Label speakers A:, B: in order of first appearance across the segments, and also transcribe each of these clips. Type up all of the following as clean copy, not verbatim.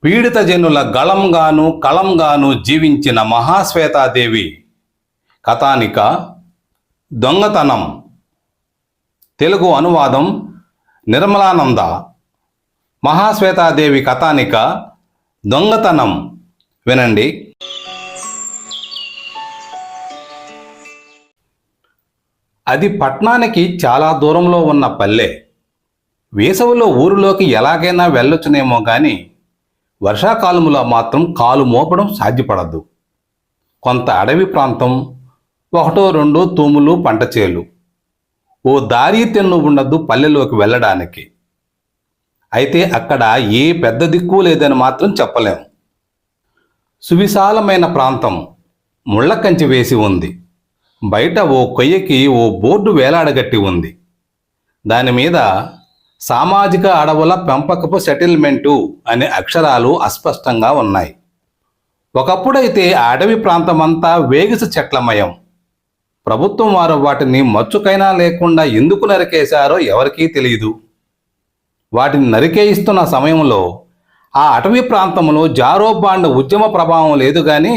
A: పీడిత జనుల గళంగాను కళంగాను జీవించిన మహాశ్వేతాదేవి కథానిక దొంగతనం. తెలుగు అనువాదం నిర్మలానంద. మహాశ్వేతాదేవి కథానిక దొంగతనం వినండి. అది పట్నానికి చాలా దూరంలో ఉన్న పల్లె. వేసవిలో ఊరిలోకి ఎలాగైనా వెళ్ళొచ్చునేమో కానీ వర్షాకాలంలో మాత్రం కాలు మోపడం సాధ్యపడదు. కొంత అడవి ప్రాంతం, ఒకటో రెండో తూములు పంట చేలు, ఓ దారి తెన్ను ఉండదు పల్లెలోకి వెళ్ళడానికి. అయితే అక్కడ ఏ పెద్ద దిక్కు లేదని మాత్రం చెప్పలేం. సువిశాలమైన ప్రాంతం, ముళ్ళ కంచె వేసి ఉంది. బయట ఓ కొయ్యకి ఓ బోర్డు వేలాడగట్టి ఉంది. దాని మీద సామాజిక అడవుల పెంపకపు సెటిల్మెంటు అనే అక్షరాలు అస్పష్టంగా ఉన్నాయి. ఒకప్పుడైతే ఆ అడవి ప్రాంతమంతా వేగిస చెట్లమయం. ప్రభుత్వం వారు వాటిని మచ్చుకైనా లేకుండా ఎందుకు నరికేశారో ఎవరికీ తెలియదు. వాటిని నరికేయిస్తున్న సమయంలో ఆ అటవీ ప్రాంతంలో జారోబాండ్ ఉద్యమ ప్రభావం లేదు కానీ,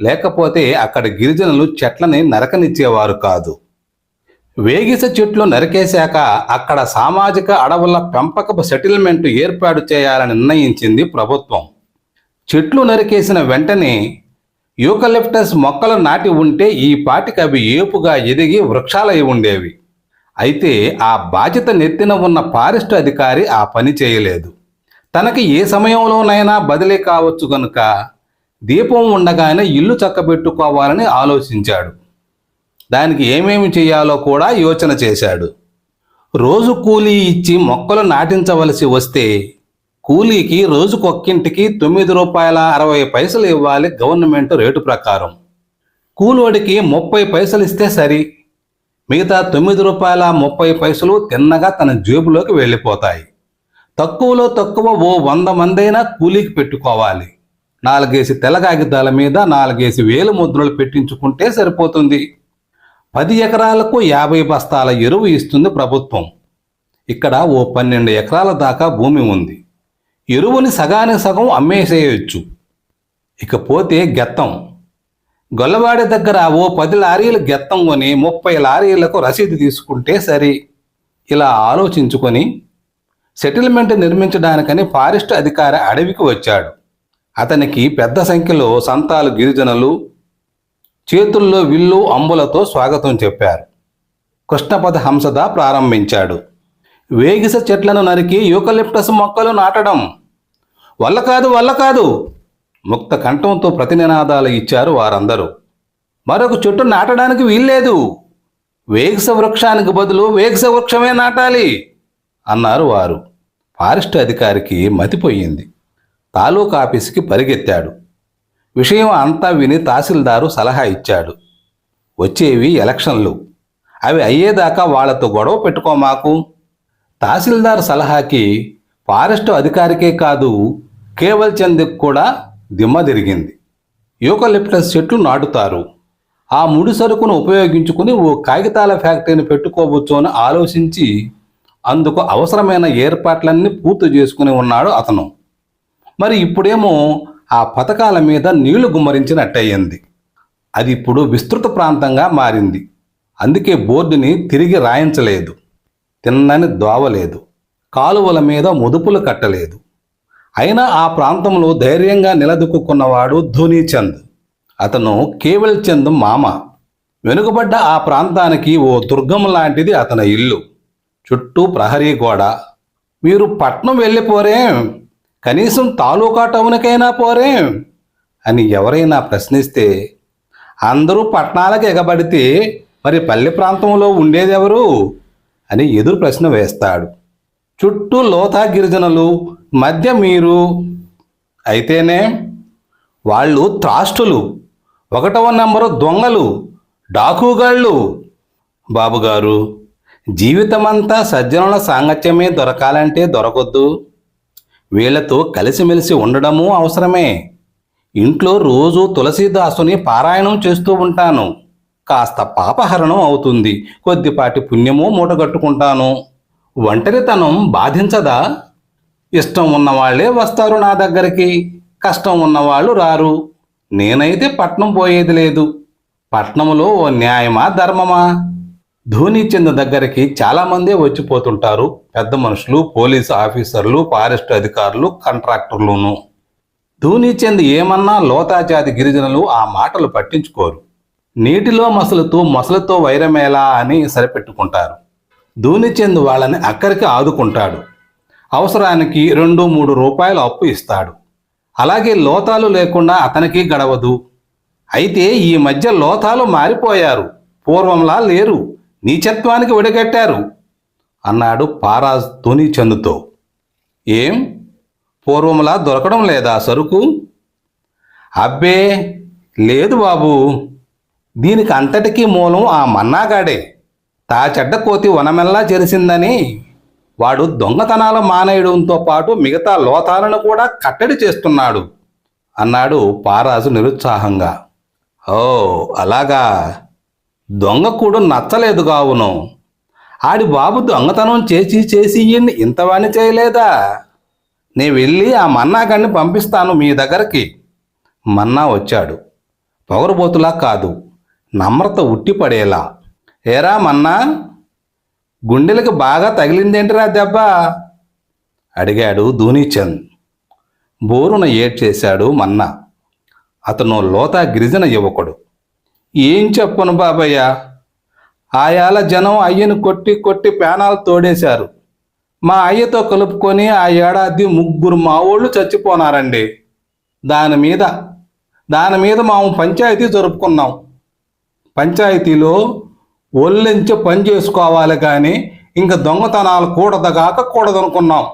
A: లేకపోతే అక్కడ గిరిజనులు చెట్లని నరకనిచ్చేవారు కాదు. వేగిస చెట్లు నరికేశాక అక్కడ సామాజిక అడవుల పెంపకపు సెటిల్మెంట్ ఏర్పాటు చేయాలని నిర్ణయించింది ప్రభుత్వం. చెట్లు నరికేసిన వెంటనే యూకలిప్టస్ మొక్కలు నాటి ఉంటే ఈ పాటికి అవి ఏపుగా ఎదిగి వృక్షాలై ఉండేవి. అయితే ఆ బాధ్యత నెత్తిన ఉన్న ఫారెస్ట్ అధికారి ఆ పని చేయలేదు. తనకి ఏ సమయంలోనైనా బదిలీ కావచ్చు కనుక దీపం ఉండగానే ఇల్లు చక్కబెట్టుకోవాలని ఆలోచించాడు. దానికి ఏమేమి చేయాలో కూడా యోచన చేశాడు. రోజు కూలీ ఇచ్చి మొక్కలు నాటించవలసి వస్తే కూలీకి రోజుకొక్కింటికి ₹9.60 ఇవ్వాలి గవర్నమెంట్ రేటు ప్రకారం. కూలోడికి 30 పైసలు ఇస్తే సరి. మిగతా ₹9.30 తిన్నగా తన జేబులోకి వెళ్ళిపోతాయి. తక్కువలో తక్కువ ఓ 100 మందైనా కూలీకి పెట్టుకోవాలి. 4 తెల్ల కాగితాల మీద 4 వేలు ముద్రలు పెట్టించుకుంటే సరిపోతుంది. 10 ఎకరాలకు 50 బస్తాల ఎరువు ఇస్తుంది ప్రభుత్వం. ఇక్కడ ఓ 12 ఎకరాల దాకా భూమి ఉంది. ఎరువుని సగానికి సగం అమ్మేసేయచ్చు. ఇకపోతే గెత్తం. గొల్లవాడి దగ్గర ఓ 10 లారీలు గెత్తం కొని 30 లారీలకు రసీదు తీసుకుంటే సరి. ఇలా ఆలోచించుకొని సెటిల్మెంట్ నిర్మించడానికని ఫారెస్ట్ అధికారి అడవికి వచ్చాడు. అతనికి పెద్ద సంఖ్యలో సంతాలు గిరిజనులు చేతుల్లో విల్లు అంబులతో స్వాగతం చెప్పారు. కృష్ణపద హంసద ప్రారంభించాడు. వేగిస చెట్లను నరికి యూకలిప్టస్ మొక్కలు నాటడం వల్ల కాదు ముక్త కంఠంతో ప్రతినినాదాలు ఇచ్చారు వారందరూ. మరొక చెట్టు నాటడానికి వీల్లేదు. వేగిస వృక్షానికి బదులు వేగిస వృక్షమే నాటాలి అన్నారు వారు. ఫారెస్ట్ అధికారికి మతిపోయింది. తాలూకా ఆఫీసుకి పరిగెత్తాడు. విషయం అంతా విని తహసీల్దారు సలహా ఇచ్చాడు. వచ్చేవి ఎలక్షన్లు, అవి అయ్యేదాకా వాళ్లతో గొడవ పెట్టుకోమాకు. తహసీల్దార్ సలహాకి ఫారెస్టు అధికారికే కాదు కేవల్ చంద్కి కూడా దిమ్మ తిరిగింది. యూకలిప్టస్ చెట్లు నాటుతారు. ఆ ముడి సరుకును ఉపయోగించుకుని ఓ కాగితాల ఫ్యాక్టరీని పెట్టుకోవచ్చు అని ఆలోచించి అందుకు అవసరమైన ఏర్పాట్లన్నీ పూర్తి చేసుకుని ఉన్నాడు అతను. మరి ఇప్పుడేమో ఆ పథకాల మీద నీళ్లు గుమ్మరించినట్టయింది. అది ఇప్పుడు విస్తృత ప్రాంతంగా మారింది. అందుకే బోర్డుని తిరిగి రాయించలేదు. తిన్నని దోవలేదు. కాలువల మీద ముదుపులు కట్టలేదు. అయినా ఆ ప్రాంతంలో ధైర్యంగా నిలదొక్కున్నవాడు ధోనీచంద్. అతను కేవల్ చంద్ మామ. వెనుకబడ్డ ఆ ప్రాంతానికి ఓ దుర్గం లాంటిది అతని ఇల్లు. చుట్టూ ప్రహరీ గోడ. మీరు పట్నం వెళ్ళిపోరేం, కనీసం తాలూకా టౌన్కైనా పోరేం అని ఎవరైనా ప్రశ్నిస్తే, అందరూ పట్టణాలకు ఎగబడితే మరి పల్లె ప్రాంతంలో ఉండేదెవరు అని ఎదురు ప్రశ్న వేస్తాడు. చుట్టూ లోతా గిరిజనులు, మధ్య మీరు. అయితేనే వాళ్ళు త్రాష్టులు, 1వ నెంబరు దొంగలు, డాకుగాళ్ళు. బాబుగారు, జీవితమంతా సజ్జనుల సాంగత్యమే దొరకాలంటే దొరకొద్దు. వీళ్లతో కలిసిమెలిసి ఉండడము అవసరమే. ఇంట్లో రోజు తులసీదాసుని పారాయణం చేస్తూ ఉంటాను. కాస్త పాపహరణం అవుతుంది, కొద్దిపాటి పుణ్యము మూటగట్టుకుంటాను. ఒంటరితనం బాధించదా? ఇష్టం ఉన్నవాళ్లే వస్తారు నా దగ్గరికి, కష్టం ఉన్నవాళ్ళు రారు. నేనైతే పట్నం పోయేది లేదు. పట్నంలో ఓ న్యాయమా ధర్మమా? ధోనీచంద్ దగ్గరికి చాలామందే వచ్చిపోతుంటారు. పెద్ద మనుషులు, పోలీసు ఆఫీసర్లు, ఫారెస్ట్ అధికారులు, కాంట్రాక్టర్లును. ధోనీచంద్ ఏమన్నా లోతాజాతి గిరిజనులు ఆ మాటలు పట్టించుకోరు. నీటిలో మసలుతూ మొసలతో వైరమేలా అని సరిపెట్టుకుంటారు. ధోనీచంద్ వాళ్ళని అక్కడికి ఆదుకుంటాడు. అవసరానికి 2-3 రూపాయలు అప్పు ఇస్తాడు. అలాగే లోతాలు లేకుండా అతనికి గడవదు. అయితే ఈ మధ్య లోతాలు మారిపోయారు, పూర్వంలా లేరు, నీచత్వానికి ఒడిగట్టారు అన్నాడు పారాజ్ ధోనీచంద్తో. ఏం, పూర్వంలా దొరకడం లేదా సరుకు? అబ్బే లేదు బాబు, దీనికి అంతటికీ మూలం ఆ మన్నాగాడే. తా చెడ్డ కోతి వనమెల్లా చెరిసిందని వాడు దొంగతనాలు మానేయడంతో పాటు మిగతా లోతాలను కూడా కట్టడి చేస్తున్నాడు అన్నాడు పారాజు నిరుత్సాహంగా. ఓ అలాగా, దొంగకూడు నచ్చలేదు కావును. ఆడి బాబు దొంగతనం చేసి చేసి ఈయన్ని ఇంతవాణి చేయలేదా? నే వెళ్ళి ఆ మన్నాగాడిని పంపిస్తాను మీ దగ్గరికి. మన్నా వచ్చాడు. పొగరుబోతులా కాదు, నమ్రత ఉట్టిపడేలా. ఏరా మన్నా, గుండెలకు బాగా తగిలిందేంటిరా దెబ్బ అడిగాడు ధోనీచంద్. బోరున ఏడ్చేశాడు మన్నా. అతను లోతా గిరిజన యువకుడు. ఏం చెప్పను బాబయ్య, ఆయాల జనం అయ్యను కొట్టి కొట్టి ప్యానాలు తోడేశారు. మా అయ్యతో కలుపుకొని ఆ ఏడాది 3 మావోళ్ళు చచ్చిపోనారండి. దాని మీద మేము పంచాయతీ జరుపుకున్నాం. పంచాయతీలో ఒళ్ళెంచి పని చేసుకోవాలి కానీ ఇంక దొంగతనాలు కూడదనుకున్నాం.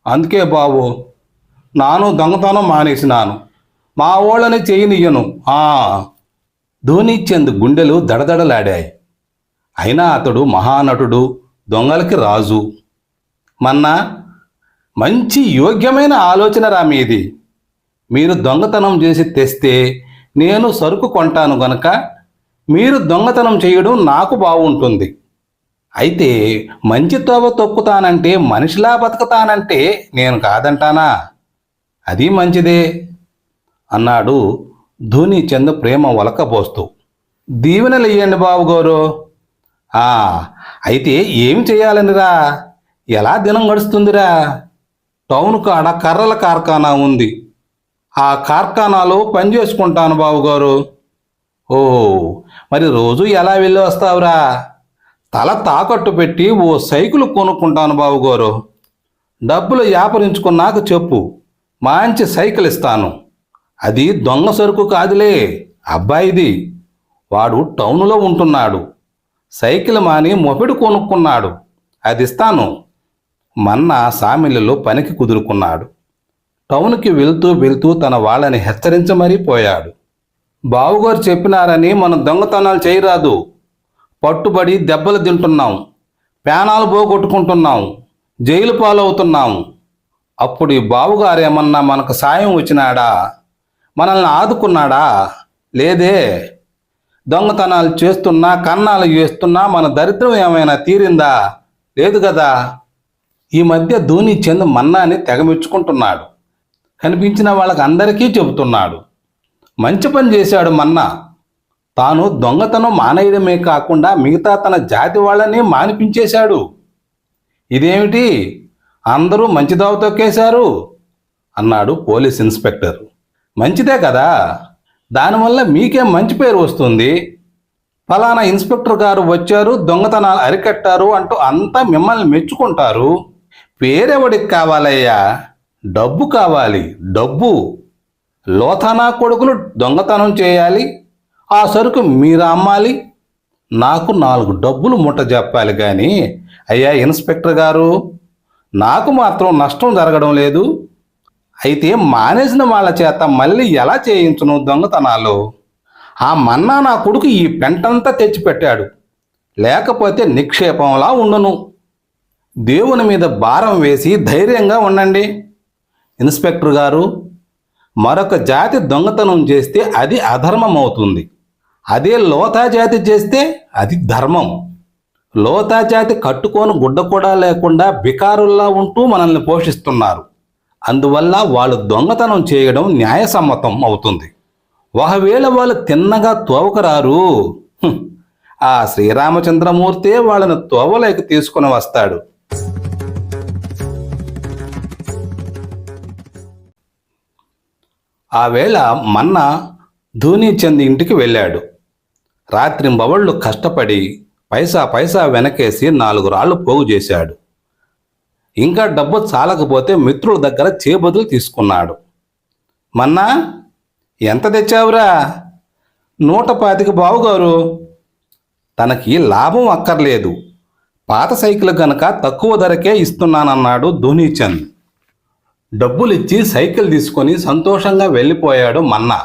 A: అందుకే బాబు నాను దొంగతనం మానేసినాను. మా ఓళ్ళని చేయనియ్యను. ధోనీచంద్ గుండెలు దడదడలాడాయి. అయినా అతడు మహానటుడు, దొంగలకి రాజు. మన్నా, మంచి యోగ్యమైన ఆలోచన రా మీది. మీరు దొంగతనం చేసి తెస్తే నేను సరుకు కొంటాను గనక మీరు దొంగతనం చేయడం నాకు బాగుంటుంది. అయితే మంచి తోవ తొక్కుతానంటే, మనిషిలా బతుకుతానంటే నేను కాదంటానా? అది మంచిదే అన్నాడు ధోనీచంద్ ప్రేమ ఒలకబోస్తూ. దీవెనలు ఇయ్యండి బాబుగారు. అయితే ఏం చేయాలనిరా? ఎలా దినం గడుస్తుందిరా? టౌన్ కాడ కర్రల కార్ఖానా ఉంది. ఆ కార్ఖానాలో పని చేసుకుంటాను బాబుగారు. ఓ మరి రోజు ఎలా వెళ్ళి వస్తావురా? తల తాకట్టు పెట్టి ఓ సైకిల్ కొనుక్కుంటాను బాబుగారు. డబ్బులు వ్యాపరించుకున్నాక చెప్పు, మంచి సైకిల్ ఇస్తాను. అది దొంగ సరుకు కాదులే, అబ్బాయిది. వాడు టౌనులో ఉంటున్నాడు. సైకిల్ మాని మొపెడు కొనుక్కున్నాడు. అది ఇస్తాను. మన్నా సామిళ్ళలో పనికి కుదురుకున్నాడు. టౌన్కి వెళ్తూ వెళ్తూ తన వాళ్ళని హెచ్చరించమరీ పోయాడు. బావుగారు చెప్పినారని మనం దొంగతనాలు చేయరాదు. పట్టుబడి దెబ్బలు తింటున్నాం, ప్యానాలు పోగొట్టుకుంటున్నాం, జైలు పాలవుతున్నాం. అప్పుడు ఈ బావుగారేమన్నా మనకు సాయం వచ్చినాడా? మనల్ని ఆదుకున్నాడా? లేదే. దొంగతనాలు చేస్తున్నా, కన్నాలు వేస్తున్నా మన దరిద్రం ఏమైనా తీరిందా? లేదు కదా. ఈ మధ్య ధోనీచంద్ మన్నాని తెగమెచ్చుకుంటున్నాడు. కనిపించిన వాళ్ళకి అందరికీ చెబుతున్నాడు. మంచి పని చేశాడు మన్నా. తాను దొంగతనం మానేయడమే కాకుండా మిగతా తన జాతి వాళ్ళని మానిపించేశాడు. ఇదేమిటి, అందరూ మంచిదావు తొక్కేశారు అన్నాడు పోలీస్ ఇన్స్పెక్టర్. మంచిదే కదా, దానివల్ల మీకేం మంచి పేరు వస్తుంది. ఫలానా ఇన్స్పెక్టర్ గారు వచ్చారు, దొంగతనాలు అరికట్టారు అంటూ అంతా మిమ్మల్ని మెచ్చుకుంటారు. పేరెవడికి కావాలయ్యా? డబ్బు కావాలి, డబ్బు. లోథానా కొడుకులు దొంగతనం చేయాలి, ఆ సరుకు మీరు అమ్మాలి, నాకు 4 డబ్బులు ముట్ట చెప్పాలి. కానీ అయ్యా ఇన్స్పెక్టర్ గారు, నాకు మాత్రం నష్టం జరగడం లేదు. అయితే మానేసిన వాళ్ళ చేత మళ్ళీ ఎలా చేయించును దొంగతనాలు? ఆ మన్నా నా కొడుకు ఈ పెంటంతా తెచ్చిపెట్టాడు, లేకపోతే నిక్షేపంలా ఉండును. దేవుని మీద భారం వేసి ధైర్యంగా ఉండండి. ఇన్స్పెక్టర్ గారు, మరొక జాతి దొంగతనం చేస్తే అది అధర్మం అవుతుంది. అదే లోతా జాతి చేస్తే అది ధర్మం. లోతాజాతి కట్టుకోని గుడ్డ కూడా లేకుండా బికారుల్లా ఉంటూ మనల్ని పోషిస్తున్నారు. అందువల్ల వాళ్ళు దొంగతనం చేయడం న్యాయసమ్మతం అవుతుంది. ఒకవేళ వాళ్ళు తిన్నగా తోవకరారు, ఆ శ్రీరామచంద్రమూర్తే వాళ్ళని తోవలోకి తీసుకుని వస్తాడు. ఆ వేళ మన్న ధూనీచంద్ ఇంటికి వెళ్ళాడు. రాత్రింబవళ్ళు కష్టపడి పైసా పైసా వెనకేసి 4 రాళ్లు పోగు చేశాడు. ఇంకా డబ్బు చాలకపోతే మిత్రుల దగ్గర చేబదులు తీసుకున్నాడు. మన్నా, ఎంత తెచ్చావురా? 125 బావుగారు. తనకి లాభం అక్కర్లేదు, పాత సైకిల్ గనక తక్కువ ధరకే ఇస్తున్నానన్నాడు ధూనీచంద్. డబ్బులిచ్చి సైకిల్ తీసుకొని సంతోషంగా వెళ్ళిపోయాడు మన్నా.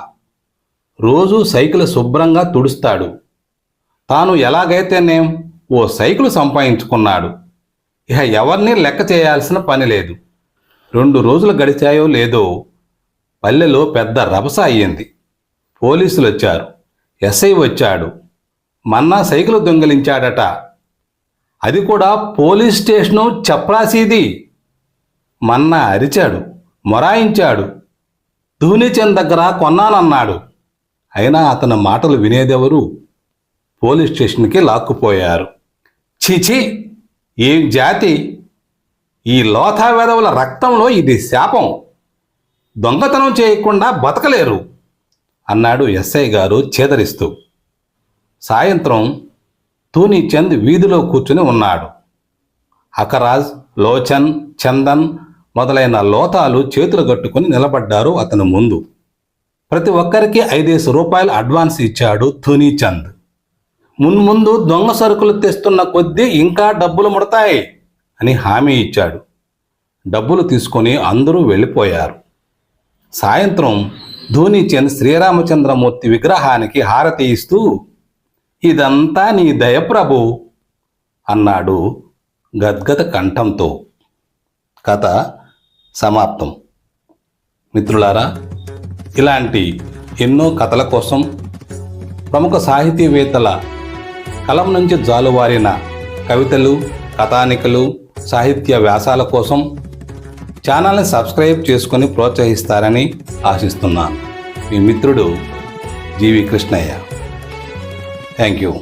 A: రోజూ సైకిల్ శుభ్రంగా తుడుస్తాడు. తాను ఎలాగైతేనేం ఓ సైకిల్ సంపాదించుకున్నాడు. ఇక ఎవరిని లెక్క చేయాల్సిన పని లేదు. 2 రోజులు గడిచాయో లేదో పల్లెలో పెద్ద రభస అయ్యింది. పోలీసులు వచ్చారు. ఎస్ఐ వచ్చాడు. మన్నా సైకిల్ దొంగిలించాడట. అది కూడా పోలీస్ స్టేషను చప్రాసీది. మన్నా అరిచాడు, మొరాయించాడు. ధూనీచంద్ దగ్గర కొన్నానన్నాడు. అయినా అతని మాటలు వినేదెవరు? పోలీస్ స్టేషన్కి లాక్కుపోయారు. చీచి, ఏం జాతి! ఈ లోథా వెధవుల రక్తంలో ఇది శాపం. దొంగతనం చేయకుండా బతకలేరు అన్నాడు ఎస్ఐ గారు చేదరిస్తూ. సాయంత్రం ధూనీచంద్ వీధిలో కూర్చుని ఉన్నాడు. అకరాజ్, లోచన్, చందన్ మొదలైన లోతాలు చేతులు కట్టుకుని నిలబడ్డారు అతని ముందు. ప్రతి ఒక్కరికి 5 రూపాయలు అడ్వాన్స్ ఇచ్చాడు ధూనీచంద్. మున్ముందు దొంగ సరుకులు తెస్తున్న కొద్దీ ఇంకా డబ్బులు ముడతాయి అని హామీ ఇచ్చాడు. డబ్బులు తీసుకొని అందరూ వెళ్ళిపోయారు. సాయంత్రం ధూనీచంద్ శ్రీరామచంద్రమూర్తి విగ్రహానికి హారతి ఇస్తూ, ఇదంతా నీ దయ ప్రభు అన్నాడు గద్గద కంఠంతో. కథ సమాప్తం. మిత్రులారా, ఇలాంటి ఎన్నో కథల కోసం, ప్రముఖ సాహితీవేత్తల కలం నుంచి జాలువారిన కవితలు, కథానికలు, సాహిత్య వ్యాసాల కోసం ఛానల్ని సబ్స్క్రైబ్ చేసుకొని ప్రోత్సహిస్తారని ఆశిస్తున్నాను. మీ మిత్రుడు జీవి కృష్ణయ్య. Thank you.